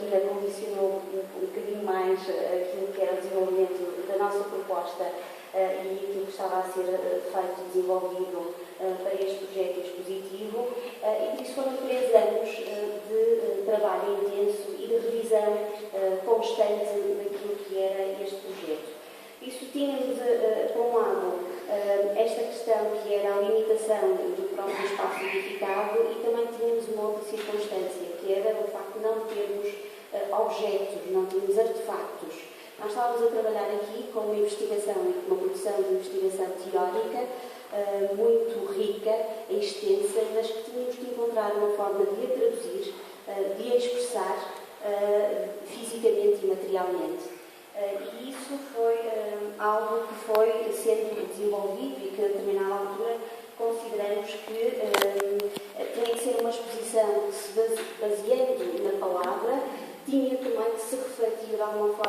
ainda condicionou um bocadinho mais aquilo que era o desenvolvimento da nossa proposta e aquilo que estava a ser feito e desenvolvido para este projeto expositivo, e por isso foram 3 anos de trabalho intenso e de revisão constante daquilo que era este projeto. Isso tínhamos, por um lado, esta questão que era a limitação do próprio espaço edificado, e também tínhamos uma outra circunstância, que era o facto de não termos objetos, não termos artefactos. Nós estávamos a trabalhar aqui com uma investigação, uma produção de investigação teórica muito rica e extensa, mas que tínhamos que encontrar uma forma de a traduzir, de a expressar fisicamente e materialmente. E isso foi algo que foi sendo desenvolvido e que, a determinada altura, consideramos que tinha que ser uma exposição que, se baseando na palavra, tinha também que se refletir de alguma forma